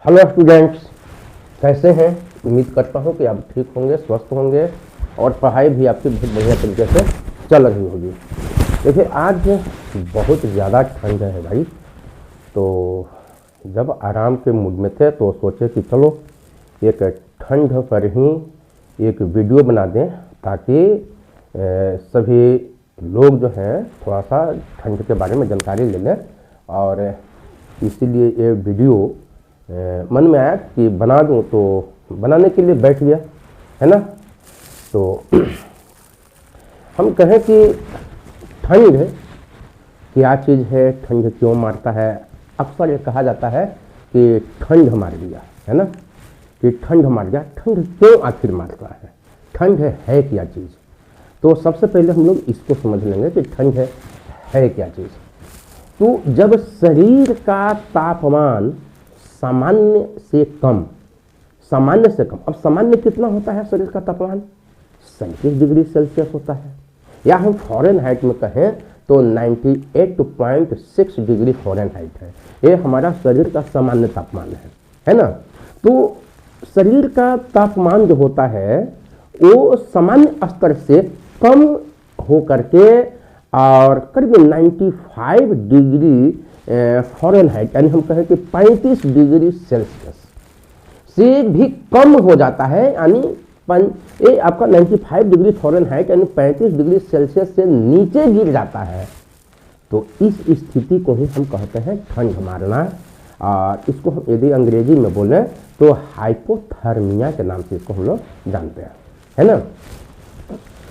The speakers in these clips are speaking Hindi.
हेलो स्टूडेंट्स, कैसे हैं। उम्मीद करता हूं कि आप ठीक होंगे, स्वस्थ होंगे और पढ़ाई भी आपकी बहुत बढ़िया तरीके से चल रही होगी। देखिए, आज बहुत ज़्यादा ठंड है भाई, तो जब आराम के मूड में थे तो सोचे कि चलो एक ठंड पर ही एक वीडियो बना दें ताकि सभी लोग जो हैं थोड़ा सा ठंड के बारे में जानकारी ले लें। और इसीलिए ये वीडियो मन में आया कि बना दूं, तो बनाने के लिए बैठ गया, है ना। तो हम कहें कि ठंड क्या चीज़ है, ठंड क्यों मारता है। अक्सर ये कहा जाता है कि ठंड मार दिया, है ना, कि ठंड मार गया। ठंड क्यों आखिर मारता है, ठंड है क्या चीज़। तो सबसे पहले हम लोग इसको समझ लेंगे कि ठंड है क्या चीज़। तो जब शरीर का तापमान सामान्य से कम, अब सामान्य कितना होता है शरीर का तापमान, 37 डिग्री सेल्सियस होता है, या हम फ़ारेनहाइट में कहें तो 98.6 डिग्री फ़ारेनहाइट है। ये हमारा शरीर का सामान्य तापमान है ना। तो शरीर का तापमान जो होता है वो सामान्य स्तर से कम हो करके और करीब 95 डिग्री फ़ारेनहाइट, यानी हम कहें कि 35 डिग्री सेल्सियस से भी कम हो जाता है। यानी ये आपका 95 डिग्री फ़ारेनहाइट यानी 35 डिग्री सेल्सियस से नीचे गिर जाता है, तो इस स्थिति को ही हम कहते हैं ठंड मारना। और इसको हम यदि अंग्रेजी में बोलें तो हाइपोथर्मिया के नाम से इसको हम लोग जानते हैं, है ना।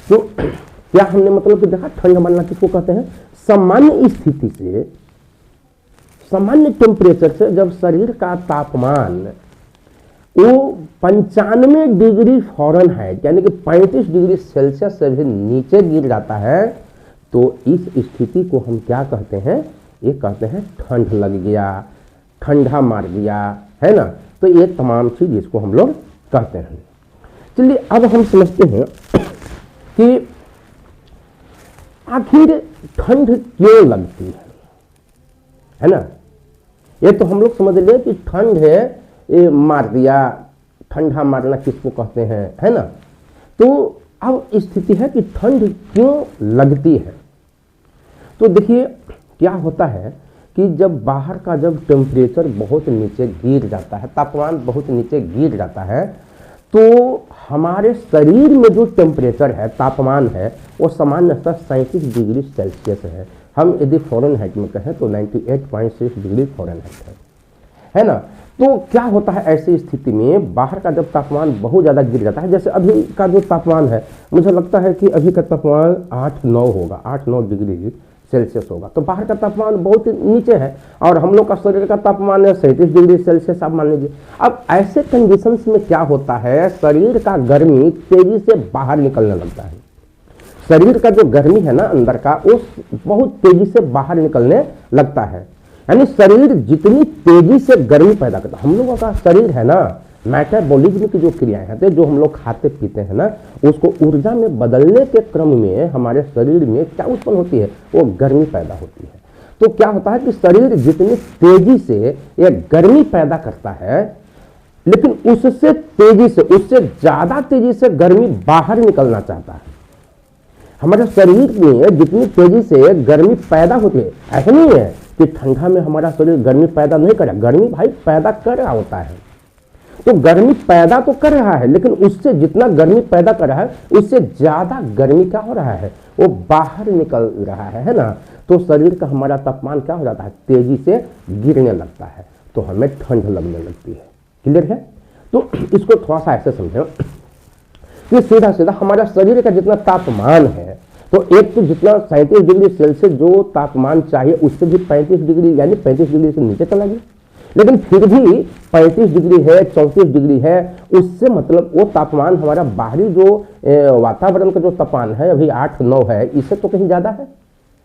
तो क्या हमने मतलब कि देखा, ठंड मारना किसको कहते हैं। सामान्य स्थिति से, सामान्य टेम्परेचर से जब शरीर का तापमान वो 95 डिग्री फ़ारेनहाइट यानी कि 35 डिग्री सेल्सियस से भी नीचे गिर जाता है, तो इस स्थिति को हम क्या कहते हैं, ये कहते हैं ठंड लग गया, ठंडा मार गया, है ना। तो ये तमाम चीज़ इसको हम लोग कहते हैं। चलिए अब हम समझते हैं कि आखिर ठंड क्यों लगती है ना। ये तो हम लोग समझ लें कि ठंड है, ये मार दिया, ठंडा मारना किसको कहते हैं, है ना। तो अब स्थिति है कि ठंड क्यों लगती है। तो देखिए क्या होता है कि जब बाहर का जब टेम्परेचर बहुत नीचे गिर जाता है, तापमान बहुत नीचे गिर जाता है, तो हमारे शरीर में जो टेम्परेचर है, तापमान है, वो सामान्यतः 37 डिग्री सेल्सियस है। हम यदि फ़ारेनहाइट में कहें तो 98.6 डिग्री फ़ारेनहाइट है ना। तो क्या होता है ऐसी स्थिति में, बाहर का जब तापमान बहुत ज़्यादा गिर जाता है, जैसे अभी का जो तापमान है, मुझे लगता है कि अभी का तापमान 8-9 होगा, 8-9 डिग्री सेल्सियस होगा। तो बाहर का तापमान बहुत नीचे है और हम लोग का शरीर का तापमान है 37 डिग्री सेल्सियस, आप मान लीजिए। अब ऐसे कंडीशंस में क्या होता है, शरीर का गर्मी तेजी से बाहर निकलने लगता है। शरीर का जो गर्मी है ना अंदर का, वो बहुत तेजी से बाहर निकलने लगता है। यानी शरीर जितनी तेजी से गर्मी पैदा करता है, हम लोगों का शरीर है ना, मेटाबॉलिज्म की जो क्रियाएं हैं, जो हम लोग खाते पीते हैं ना, उसको ऊर्जा में बदलने के क्रम में हमारे शरीर में क्या उत्पन्न होती है, वो गर्मी पैदा होती है। तो क्या होता है कि शरीर जितनी तेजी से ये गर्मी पैदा करता है, लेकिन उससे तेजी से, उससे ज्यादा तेजी से गर्मी बाहर निकलना चाहता है। हमारे शरीर में जितनी तेजी से गर्मी पैदा होती है, ऐसा नहीं है कि ठंडा में हमारा शरीर गर्मी पैदा नहीं कर रहा, गर्मी भाई पैदा कर रहा होता है। तो गर्मी पैदा तो कर रहा है, लेकिन उससे जितना गर्मी पैदा कर रहा है, उससे ज्यादा गर्मी क्या हो रहा है, वो बाहर निकल रहा है ना। तो शरीर का हमारा तापमान क्या हो जाता है, तेजी से गिरने लगता है, तो हमें ठंड लगने लगती है। क्लियर है। तो इसको थोड़ा सा ऐसे समझो कि सीधा सीधा हमारा शरीर का जितना तापमान है, तो एक तो जितना 37 डिग्री सेल्सियस जो तापमान चाहिए, उससे भी 35 डिग्री यानी 35 डिग्री से नीचे चला गया। लेकिन फिर भी 35 डिग्री है, 34 डिग्री है, उससे मतलब वो तापमान हमारा बाहरी जो वातावरण का जो तापमान है अभी 8-9 है, इससे तो कहीं ज़्यादा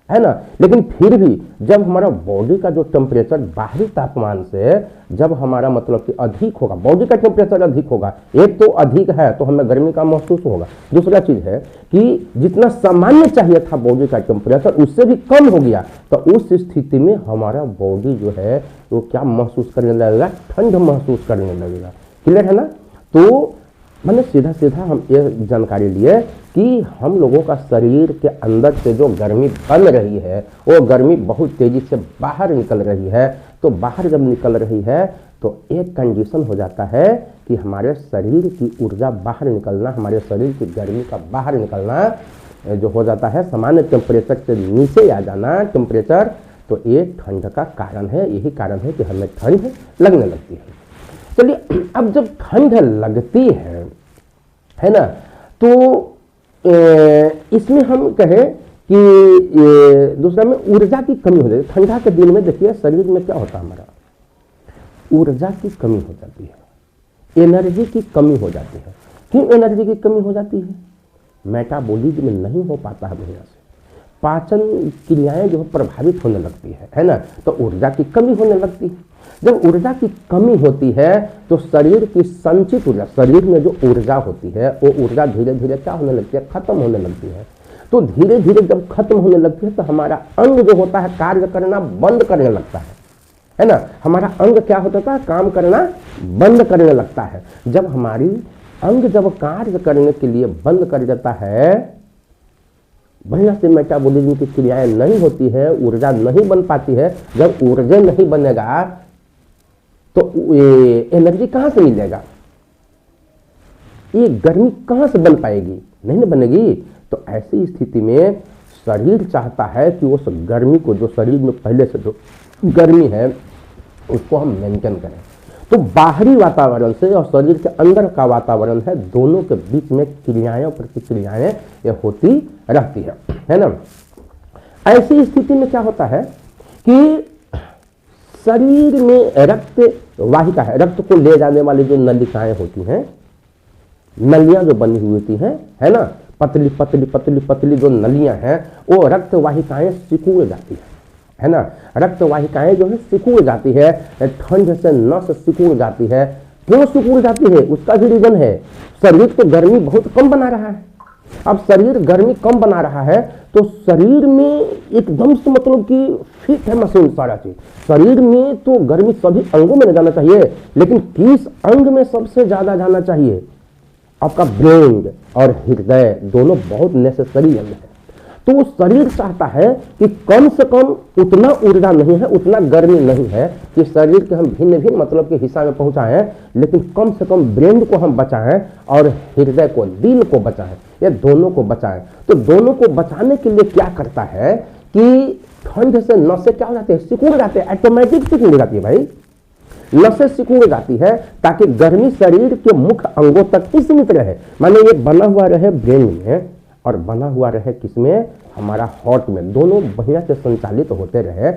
है ना। लेकिन फिर भी जब हमारा बॉडी का जो टेम्परेचर बाहरी तापमान से जब हमारा मतलब कि अधिक होगा, बॉडी का टेम्परेचर अधिक होगा, एक तो अधिक है तो हमें गर्मी का महसूस होगा, दूसरा चीज़ है कि जितना सामान्य चाहिए था बॉडी का टेम्परेचर उससे भी कम हो गया, तो उस स्थिति में हमारा बॉडी जो है वो क्या महसूस करने लगेगा, ठंड महसूस करने लगेगा। क्लियर है ना। तो मैंने सीधा सीधा हम ये जानकारी लिए कि हम लोगों का शरीर के अंदर से जो गर्मी बन रही है वो गर्मी बहुत तेज़ी से बाहर निकल रही है। तो बाहर जब निकल रही है तो एक कंडीशन हो जाता है कि हमारे शरीर की ऊर्जा बाहर निकलना, हमारे शरीर की गर्मी का बाहर निकलना जो हो जाता है, सामान्य टेम्परेचर से नीचे आ जाना टेम्परेचर, तो ये ठंड का कारण है। यही कारण है कि हमें ठंड लगने लगती है। चलिए, अब जब ठंड लगती है ना, तो इसमें हम कहें कि दूसरा में ऊर्जा की कमी हो जाती है। ठंडा के दिन में देखिए शरीर में क्या होता है, हमारा ऊर्जा की कमी हो जाती है, एनर्जी की कमी हो जाती है। क्यों एनर्जी की कमी हो जाती है? मेटाबॉलिज्म नहीं हो पाता है बढ़िया से, पाचन क्रियाएं जो प्रभावित होने लगती है ना, तो ऊर्जा की कमी होने लगती है। जब ऊर्जा की कमी होती है तो शरीर की संचित ऊर्जा, शरीर में जो ऊर्जा होती है वो ऊर्जा धीरे धीरे क्या होने लगती है, खत्म होने लगती है। तो धीरे धीरे जब खत्म होने लगती है तो हमारा अंग जो होता है कार्य करना बंद करने लगता है ना। हमारा अंग क्या होता है, काम करना बंद करने लगता है। जब हमारी अंग जब कार्य करने के लिए बंद कर देता है, बढ़िया से मेटाबॉलिज्म की क्रियाएं नहीं होती है, ऊर्जा नहीं बन पाती है। जब ऊर्जा नहीं बनेगा तो ये एनर्जी कहाँ से मिलेगा, ये गर्मी कहाँ से बन पाएगी, नहीं बनेगी। तो ऐसी स्थिति में शरीर चाहता है कि उस गर्मी को, जो शरीर में पहले से जो गर्मी है उसको हम मेंटेन करें। तो बाहरी वातावरण से और शरीर के अंदर का वातावरण है, दोनों के बीच में क्रियाएं और प्रतिक्रियाएं ये होती रहती है ना। ऐसी स्थिति में क्या होता है कि शरीर में रक्त वाहिका है, रक्त को ले जाने वाली जो नलिकाएं होती हैं, नलियां जो बनी हुई होती हैं, है ना, पतली पतली पतली पतली जो नलियां हैं वो रक्त वाहिकाएं सिकुड़ जाती है ना। रक्त वाहिकाएं जो है सिकुड़ जाती है, ठंड से नस सिकुड़ जाती है। क्यों सिकुड़ जाती है, उसका भी रीजन है, शरीर तो गर्मी बहुत कम बना रहा है। अब शरीर गर्मी कम बना रहा है तो शरीर में एकदम से मतलब कि फिट है मशीन सारा चीज। शरीर में तो गर्मी सभी अंगों में जाना चाहिए, लेकिन किस अंग में सबसे ज्यादा जाना चाहिए, आपका ब्रेन और हृदय दोनों बहुत नेसेसरी अंग है। तो शरीर चाहता है कि कम से कम उतना ऊर्जा नहीं है, उतना गर्मी नहीं है कि शरीर के हम भिन्न भिन्न मतलब के हिस्सा में पहुंचाएं, लेकिन कम से कम ब्रेन को हम बचाएं और हृदय को, दिल को बचाएं, ये दोनों को बचाएं। तो दोनों को बचाने के लिए क्या करता है कि ठंड से नसें क्या हो जाती है, सिकुड़ जाते हैं, ऑटोमेटिक सिकुड़ जाती है भाई, नसें सिकुड़ जाती है ताकि गर्मी शरीर के मुख्य अंगों तक ही सीमित रहे। माने ये बना हुआ रहे ब्रेन में और बना हुआ रहे किसमें, हमारा हार्ट में, दोनों बढ़िया से संचालित होते रहे,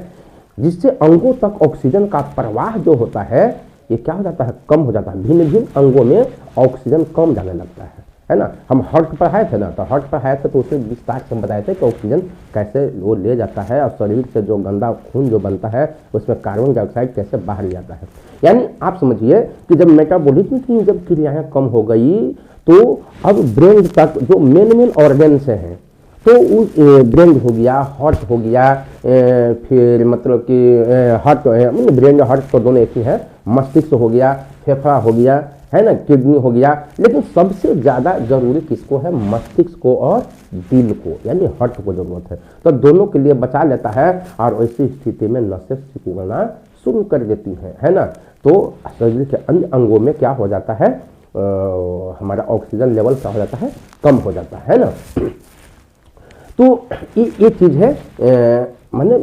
जिससे अंगों तक ऑक्सीजन का प्रवाह जो होता है ये क्या हो जाता है, कम हो जाता है। भिन्न भिन्न अंगों में ऑक्सीजन कम जाने लगता है ना। हम हार्ट पर आए थे ना, तो हार्ट पर आए थे तो उसमें विस्तार से बताए थे कि ऑक्सीजन कैसे वो ले जाता है और शरीर से जो गंदा खून जो बनता है उसमें कार्बन डाइऑक्साइड कैसे बाहर जाता है। यानी आप समझिए कि जब मेटाबॉलिज्म की जब क्रियाएं कम हो गई तो अब ब्रेन तक जो मेन ऑर्गन्स हैं, तो उस ब्रेन हो गया, हार्ट हो गया, फिर मतलब कि हार्ट ब्रेन और हार्ट तो दोनों एक ही है, मस्तिष्क हो गया, फेफड़ा हो गया, है ना, किडनी हो गया, लेकिन सबसे ज़्यादा जरूरी किसको है, मस्तिष्क को और दिल को, यानी हार्ट को जरूरत है। तो दोनों के लिए बचा लेता है और ऐसी स्थिति में नसें सिकुड़ना शुरू कर देती हैं, है ना। तो शरीर के अन्य अंगों में क्या हो जाता है, हमारा ऑक्सीजन लेवल क्या हो जाता है, कम हो जाता है ना। तो ये चीज़ है, माने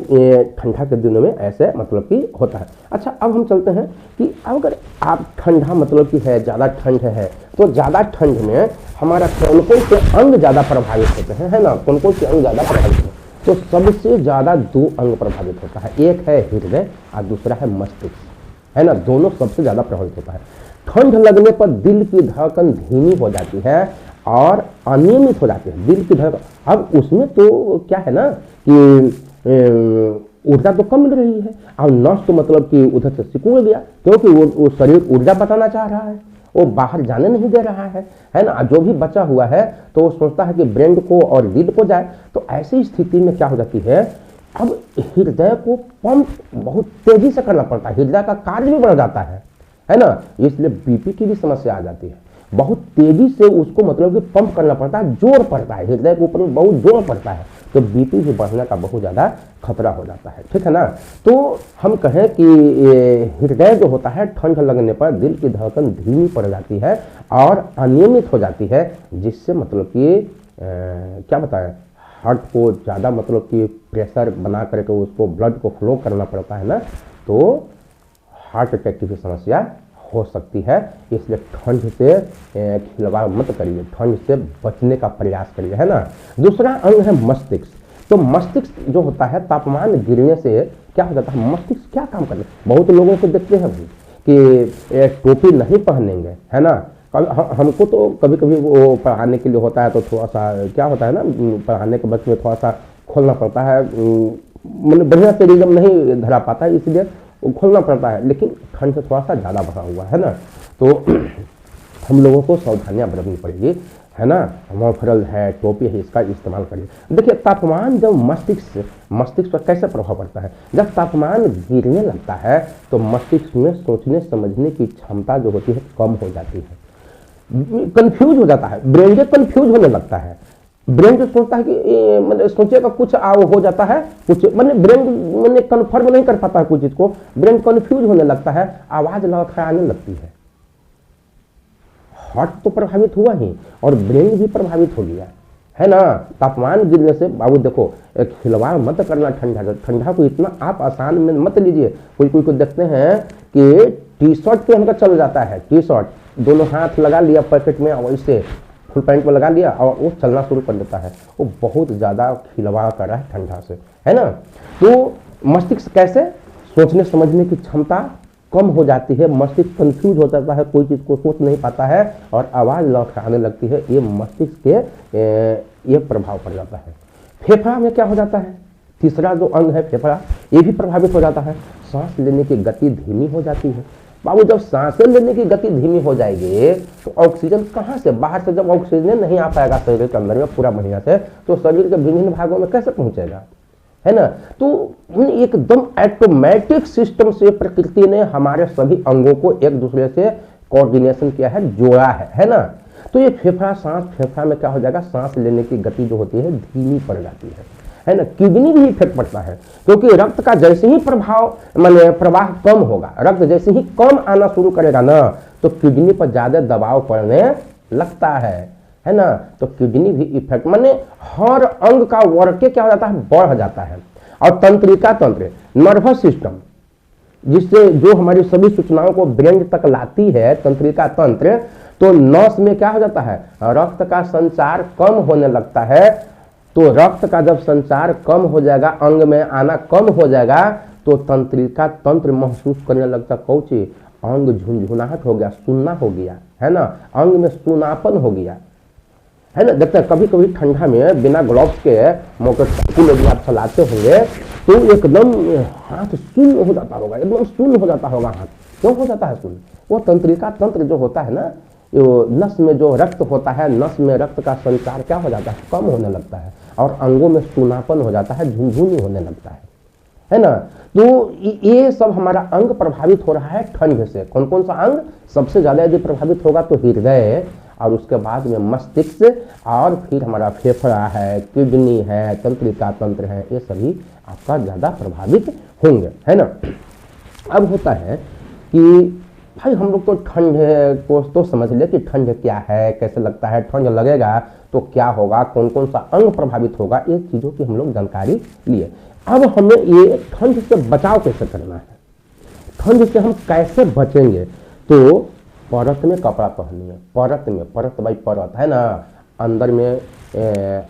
ठंडा के दिनों में ऐसे मतलब कि होता है। अच्छा, अब हम चलते हैं कि अगर आप ठंडा मतलब कि है, ज़्यादा ठंड है, तो ज़्यादा ठंड में हमारा कौन कौन से अंग ज़्यादा प्रभावित होते हैं, है ना, कौन कौन से अंग ज़्यादा प्रभावित होते हैं। तो सबसे ज़्यादा दो अंग प्रभावित होता है, एक है हृदय और दूसरा है मस्तिष्क, है ना, दोनों सबसे ज़्यादा प्रभावित होता है। ठंड लगने पर दिल की धड़कन धीमी हो जाती है और अनियमित हो जाते हैं, दिल की धड़कन। अब उसमें तो क्या है ना कि ऊर्जा तो कम मिल रही है और नस तो मतलब कि उधर से सिकुड़ गया, क्योंकि वो शरीर ऊर्जा बताना चाह रहा है, वो बाहर जाने नहीं दे रहा है ना। जो भी बचा हुआ है तो वो सोचता है कि ब्रेन को और दिल को जाए। तो ऐसी स्थिति में क्या हो जाती है, अब हृदय को पंप बहुत तेजी से करना पड़ता है, हृदय का कार्य भी बढ़ जाता है ना। इसलिए बीपी की भी समस्या आ जाती है, बहुत तेजी से उसको मतलब कि पंप करना पड़ता है, जोर पड़ता है, हृदय के ऊपर में बहुत जोर पड़ता है, तो बीपी भी बढ़ने का बहुत ज़्यादा खतरा हो जाता है, ठीक है ना। तो हम कहें कि हृदय जो होता है ठंड लगने पर दिल की धड़कन धीमी पड़ जाती है और अनियमित हो जाती है, जिससे मतलब कि क्या बताएं, हार्ट को ज़्यादा मतलब कि प्रेशर बना करके उसको ब्लड को फ्लो करना पड़ता है ना, तो हार्ट अटैक की भी समस्या हो सकती है। इसलिए ठंड से खिलवाड़ मत करिए, ठंड से बचने का प्रयास करिए, है ना। दूसरा अंग है मस्तिष्क। तो मस्तिष्क जो होता है, तापमान गिरने से क्या हो जाता है, मस्तिष्क क्या काम करते हैं। बहुत लोगों को देखते हैं भाई कि टोपी नहीं पहनेंगे, है ना। हमको तो कभी कभी वो पढ़ाने के लिए होता है तो थोड़ा सा क्या होता है ना, पढ़ाने के वक्त में थोड़ा सा खोलना पड़ता है, मतलब बढ़िया से रिदम नहीं धरा पाता है, इसलिए खोलना पड़ता है, लेकिन ठंड से थोड़ा सा ज़्यादा भरा हुआ है ना, तो हम लोगों को सावधानियां बरतनी पड़ेगी, है ना। मफरल है, टोपी है, इसका इस्तेमाल करिए। देखिए तापमान जब मस्तिष्क पर कैसे प्रभाव पड़ता है, जब तापमान गिरने लगता है तो मस्तिष्क में सोचने समझने की क्षमता जो होती है कम हो जाती है, कंफ्यूज हो जाता है, ब्रेन जो कंफ्यूज होने लगता है। ब्रेन जो सोचता है कि मतलब सोचेगा कुछ हो जाता है कुछ, मतलब ब्रेन मैंने कन्फर्म नहीं कर पाता है कुछ चीज को, ब्रेन कंफ्यूज होने लगता है, आवाज लड़खड़ाने लगती हार्ट तो प्रभावित हुआ ही और ब्रेन भी प्रभावित हो गया, है ना। तापमान गिरने से बाबू देखो, एक खिलवाड़ मत करना ठंडा को इतना आप आसान में मत लीजिए। कोई को देखते हैं कि टी शर्ट पहन कर चल जाता है, टी शर्ट दोनों हाथ लगा लिया पॉकेट में और वैसे फुल पैंट में लगा लिया और वो चलना शुरू कर देता है, वो बहुत ज़्यादा खिलवाड़ कर रहा है ठंडा से, है ना। तो मस्तिष्क कैसे, सोचने समझने की क्षमता कम हो जाती है, मस्तिष्क कंफ्यूज हो जाता है, कोई चीज़ को सोच नहीं पाता है और आवाज़ लड़खड़ाने लगती है, ये मस्तिष्क के ये प्रभाव पड़ जाता है। फेफड़ा में क्या हो जाता है, तीसरा जो अंग है फेफड़ा, ये भी प्रभावित हो जाता है, सांस लेने की गति धीमी हो जाती है। बाबू जब सांसें लेने की गति धीमी हो जाएगी तो ऑक्सीजन कहाँ से, बाहर से जब ऑक्सीजन नहीं आ पाएगा शरीर के अंदर में पूरा महीना से, तो शरीर के विभिन्न भागों में कैसे पहुंचेगा, है ना। तो एकदम ऑटोमेटिक सिस्टम से प्रकृति ने हमारे सभी अंगों को एक दूसरे से कोऑर्डिनेशन किया है, जोड़ा है ना। तो ये फेफड़ा में क्या हो जाएगा, सांस लेने की गति जो होती है धीमी पड़ जाती है ना। किडनी भी इफेक्ट पड़ता है, क्योंकि रक्त का जैसे ही प्रवाह कम होगा, रक्त जैसे ही कम आना शुरू करेगा ना, तो किडनी पर ज्यादा दबाव पड़ने लगता है ना। तो किडनी भी इफेक्ट, माने हर अंग का वर्क क्या हो जाता है, बढ़ जाता है। और तंत्रिका तंत्र, नर्वस सिस्टम, जिससे जो हमारी सभी सूचनाओं को ब्रेन तक लाती है, तंत्रिका तंत्र, तो नस में क्या हो जाता है, रक्त का संचार कम होने लगता है। तो रक्त का जब संचार कम हो जाएगा, अंग में आना कम हो जाएगा, तो तंत्रिका तंत्र महसूस करने लगता, कौची अंग झुंझुनाहट हो गया, सुनना हो गया, है ना, अंग में सुनापन हो गया, है ना। देखते हैं कभी कभी ठंडा में बिना ग्लव्स के मोटरसाइकिल यदि आप चलाते होंगे तो एकदम हाथ शून्य हो जाता होगा, एकदम शून्य हो जाता होगा हाथ। क्यों हो जाता है शून्य, वो तंत्रिका तंत्र जो होता है ना, नस में जो रक्त होता है, नस में रक्त का संचार क्या हो जाता है, कम होने लगता है और अंगों में सूनापन हो जाता है, झुनझुनी होने लगता है ना। तो ये सब हमारा अंग प्रभावित हो रहा है ठंड से। कौन कौन सा अंग सबसे ज्यादा यदि प्रभावित होगा, तो हृदय, और उसके बाद में मस्तिष्क, और फिर हमारा फेफड़ा है, किडनी है, तंत्रिका तंत्र है, ये सभी आपका ज्यादा प्रभावित होंगे, है ना। अब होता है कि भाई हम लोग तो ठंड को तो समझ ले कि ठंड क्या है, कैसे लगता है, ठंड लगेगा तो क्या होगा, कौन कौन सा अंग प्रभावित होगा, ये चीज़ों की हम लोग जानकारी लिए। अब हमें ये ठंड से बचाव कैसे करना है, ठंड से हम कैसे बचेंगे, तो परत में कपड़ा पहनिए, परत भाई परत, है ना। अंदर में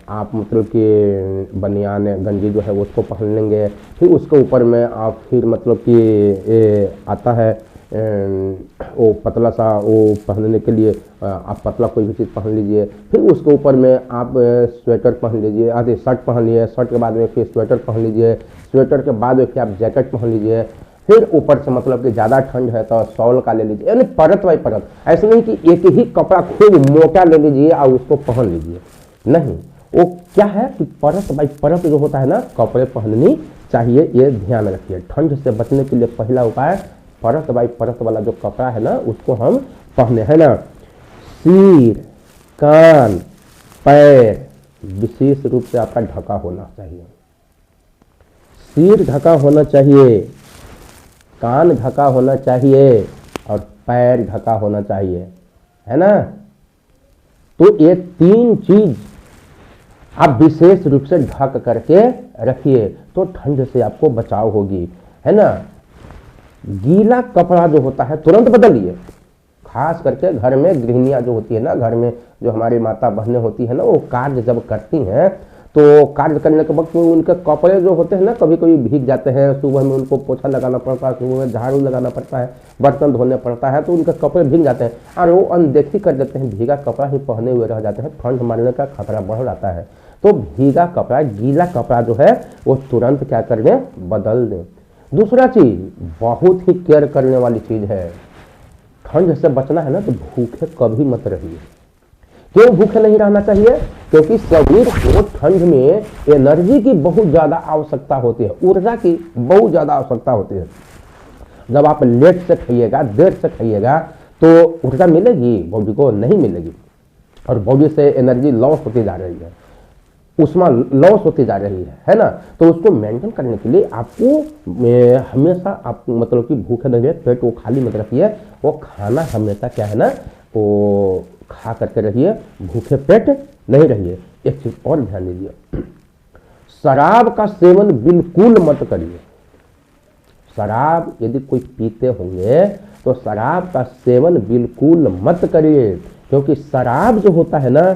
आप मतलब कि बनियान गंजी जो है वो उसको पहन लेंगे, फिर उसके ऊपर में आप फिर मतलब कि आता है वो पतला सा वो पहनने के लिए आप पतला कोई भी चीज़ पहन लीजिए, फिर उसके ऊपर में आप स्वेटर पहन लीजिए, आधे शर्ट पहन लिए, शर्ट के बाद में फिर स्वेटर पहन लीजिए, स्वेटर के बाद में फिर आप जैकेट पहन लीजिए, फिर ऊपर से मतलब कि ज़्यादा ठंड है तो शॉल का ले लीजिए, यानी परत बाई परत। ऐसे नहीं कि एक ही कपड़ा खूब मोटा ले लीजिए और उसको पहन लीजिए, नहीं, वो क्या है कि परत बाई परत जो होता है ना कपड़े पहननी चाहिए, ये ध्यान रखिए। ठंड से बचने के लिए पहला उपाय परत बाई परत वाला जो कपड़ा है ना उसको हम पहने, है ना। सिर, कान, पैर विशेष रूप से आपका ढका होना चाहिए। सिर ढका होना चाहिए, कान ढका होना चाहिए और पैर ढका होना चाहिए, है ना। तो ये तीन चीज आप विशेष रूप से ढक करके रखिए तो ठंड से आपको बचाव होगी, है ना। गीला कपड़ा जो होता है तुरंत बदलिए, खास करके घर में गृहिणियां जो होती है ना, घर में जो हमारी माता बहनें होती है ना, वो कार्य जब करती हैं तो कार्य करने के वक्त उनके कपड़े जो होते हैं ना कभी कभी भीग जाते हैं, सुबह में उनको पोछा लगाना पड़ता है, सुबह में झाड़ू लगाना पड़ता है, बर्तन धोने पड़ता है, तो उनके कपड़े भीग जाते हैं और वो अनदेखी कर देते हैं, भीगा कपड़ा ही पहने हुए रह जाते हैं, ठंड मारने का खतरा बढ़ जाता है। तो भीगा कपड़ा, गीला कपड़ा जो है वो तुरंत क्या कर दें, बदल दें। दूसरा चीज बहुत ही केयर करने वाली चीज है, ठंड से बचना है ना तो भूखे कभी मत रहिए। क्यों भूखे नहीं रहना चाहिए? क्योंकि शरीर को ठंड में एनर्जी की बहुत ज्यादा आवश्यकता होती है, ऊर्जा की बहुत ज्यादा आवश्यकता होती है। जब आप लेट से खाइएगा, देर से खाइएगा तो ऊर्जा मिलेगी बॉडी को? नहीं मिलेगी, और बॉडी से एनर्जी लॉस होती जा रही है, उष्मा लॉस होती जा रही है ना। तो उसको मेंटेन करने के लिए आपको हमेशा आप मतलब कि भूखे नहीं रहिए, पेट वो खाली मत रखिए, वो खाना हमेशा क्या है ना वो खा करके रहिए, भूखे पेट नहीं रहिए। एक चीज और ध्यान दीजिए, शराब का सेवन बिल्कुल मत करिए। शराब यदि कोई पीते होंगे तो शराब का सेवन बिल्कुल मत करिए, क्योंकि शराब जो होता है ना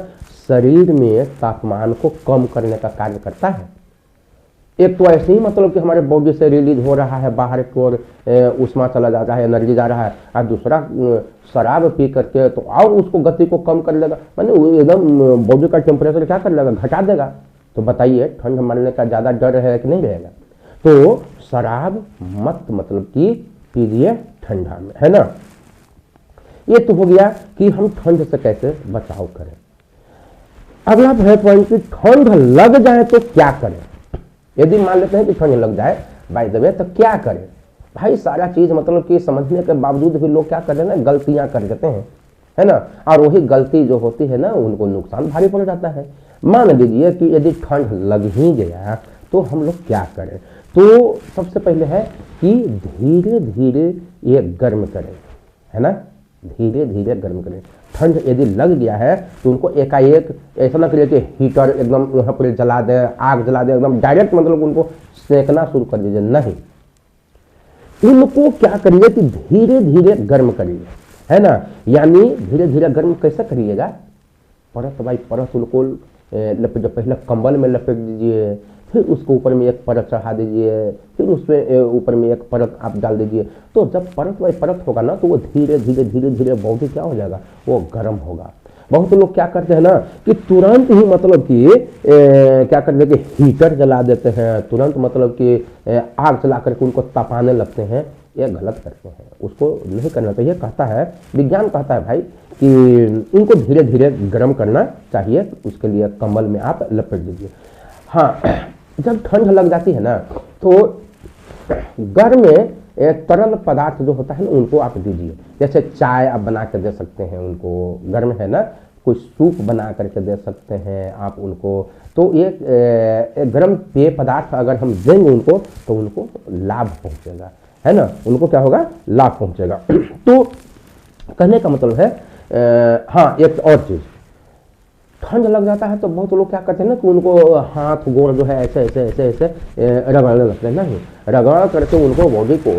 शरीर में तापमान को कम करने का कार्य करता है। एक तो ऐसे ही मतलब कि हमारे बॉडी से रिलीज हो रहा है, बाहर की ओर उष्मा चला जा रहा है, एनर्जी जा रहा है, और दूसरा शराब पी करके तो और उसको गति को कम कर लेगा, माने एकदम बॉडी का टेम्परेचर क्या कर लेगा, घटा देगा। तो बताइए ठंड मरने का ज़्यादा डर है कि नहीं रहेगा? तो शराब मत मतलब कि पीजिए ठंडा में, है ना। ये तो हो गया कि हम ठंड से कैसे बचाव करें। अगला है पॉइंट कि ठंड लग जाए तो क्या करें। यदि मान लेते हैं कि ठंड लग जाए बाय द वे तो क्या करें भाई? सारा चीज मतलब कि समझने के बावजूद भी लोग क्या कर रहे हैं ना, गलतियां कर देते हैं, है ना। और वही गलती जो होती है ना उनको नुकसान भारी पड़ जाता है। मान लीजिए कि यदि ठंड लग ही गया तो हम लोग क्या करें? तो सबसे पहले है कि धीरे धीरे ये गर्म करें, है ना, धीरे धीरे गर्म करें। ठंड यदि लग गया है तो उनको एकाएक ऐसा ना करिए कि हीटर एकदम वहाँ पर जला दे, आग जला दे, एकदम डायरेक्ट मतलब उनको सेकना शुरू कर दीजिए, नहीं। उनको क्या करिए कि धीरे धीरे गर्म करिए, है ना। यानी धीरे धीरे गर्म कैसे करिएगा? परत बाई परत उनको लपेट, पहले कंबल में लपेट दीजिए, फिर उसके ऊपर में एक परत चढ़ा दीजिए, फिर उसमें ऊपर में एक परत आप डाल दीजिए। तो जब परत बाई परत होगा ना तो वो धीरे धीरे धीरे धीरे बॉडी क्या हो जाएगा, वो गर्म होगा। बहुत लोग क्या करते हैं ना कि तुरंत ही मतलब कि क्या करते हैं कि हीटर जला देते हैं, तुरंत मतलब कि आग जला करके उनको तपाने लगते हैं। ये गलत करते हैं, उसको नहीं करना चाहिए। कहता है विज्ञान कहता है भाई कि उनको धीरे धीरे गर्म करना चाहिए, उसके लिए कंबल में आप लपेट दीजिए। हाँ, जब ठंड लग जाती है ना तो गर्म में तरल पदार्थ जो होता है ना उनको आप दीजिए। जैसे चाय आप बना कर दे सकते हैं उनको, गर्म है ना, कोई सूप बना करके दे सकते हैं आप उनको। तो ये गर्म पेय पदार्थ अगर हम देंगे उनको तो उनको लाभ पहुंचेगा, है ना, उनको क्या होगा, लाभ पहुंचेगा। तो कहने का मतलब है हाँ, एक और चीज, ठंड लग जाता है तो बहुत लोग क्या करते हैं ना कि उनको हाथ गोड़ जो है ऐसे ऐसे ऐसे ऐसे रगड़ने लगते हैं। नहीं, रगड़ करके उनको बॉडी को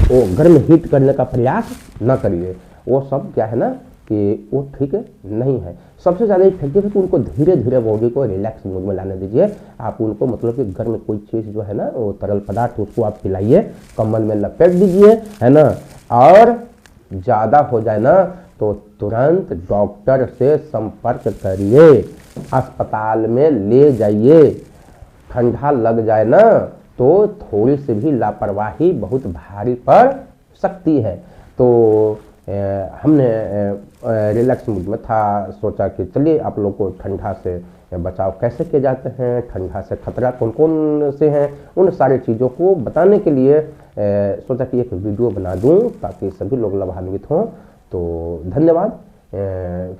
वो गर्म हीट करने का प्रयास न करिए। वो सब क्या है ना कि वो ठीक नहीं है। सबसे ज़्यादा इफेक्टिव है कि उनको धीरे धीरे बॉडी को रिलैक्स मोड में लाने दीजिए। आप उनको मतलब कि घर में कोई चीज़ जो है ना वो तरल पदार्थ उसको आप पिलाइए, कंबल में लपेट दीजिए, है ना। और ज़्यादा हो जाए ना तो तुरंत डॉक्टर से संपर्क करिए, अस्पताल में ले जाइए। ठंडा लग जाए ना तो थोड़ी सी भी लापरवाही बहुत भारी पड़ सकती है। तो हमने रिलैक्स मूड में था, सोचा कि चलिए आप लोग को ठंडा से बचाव कैसे किए जाते हैं, ठंडा से खतरा कौन कौन से हैं, उन सारी चीज़ों को बताने के लिए सोचा कि एक वीडियो बना दूं ताकि सभी लोग लाभान्वित हों। तो धन्यवाद।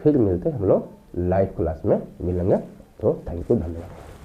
फिर मिलते हैं हम लोग लाइव क्लास में मिलेंगे। तो थैंक यू, धन्यवाद।